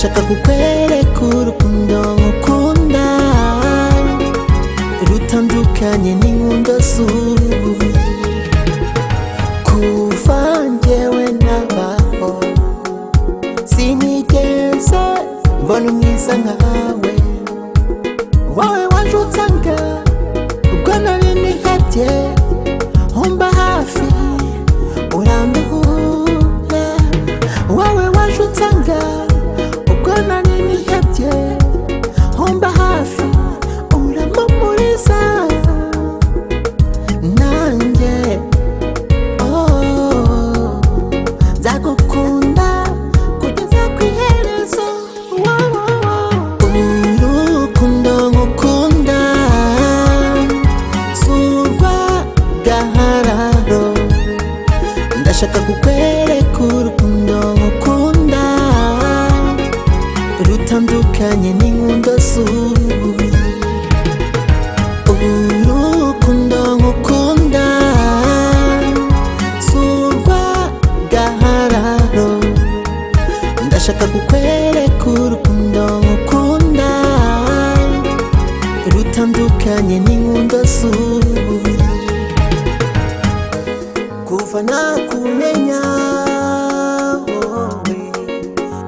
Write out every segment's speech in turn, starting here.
ndashaka kukwereka urukundo ngukunda rutandukanye n'inkundo z'ubu. Kuva njyewe nabaho sinigeze mbona umwiza nkawe, wowe waje unsanga ubwo nari nihebye, umba hafi uranduhura. Wowe waje unsanga ubwo nari nihebye, umba hafi urampumuriza. Nanjye nzagukunda kugeza ku iherezo. Urukundo ngukunda surwa gahararo, ndashaka kukwereka urukundo ngukunda rutandukanye n'inkundo z'ubu. Urukundo ngukunda surwa gahararo, ndashaka kukwereka urukundo ngukunda rutandukanye n'inkundo z'ubu. Kuva nakumenya wowe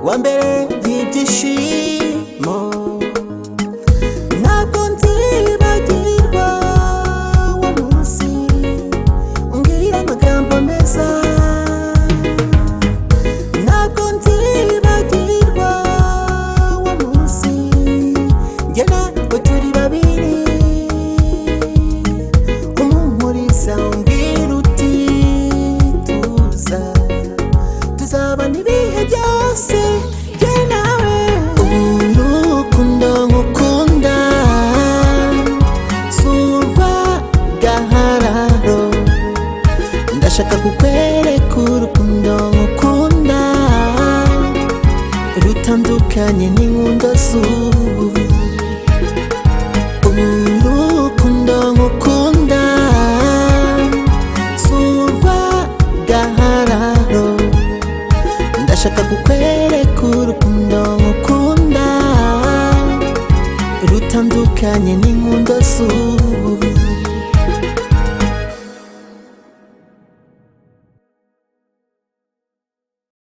wa mbere y'ibyishimo, ntabwo nzibagirwa wa munsi umbwira amagambo meza. Ntabwo nzibagirwa wa munsi njye nawe turi babiri, umumpuriza umbwira uti tuza, tuzabana ibihe byose njye nawe. Urukundo ngukunda surwa gahararo, ndashaka kukwereka urukundo ngukunda rutandukanye n'inkundo z'ubu. Urukundo ngukunda surwa gahararo, ndashaka kukwereka urukundo ngukunda rutandukanye n'inkundo z'ubu.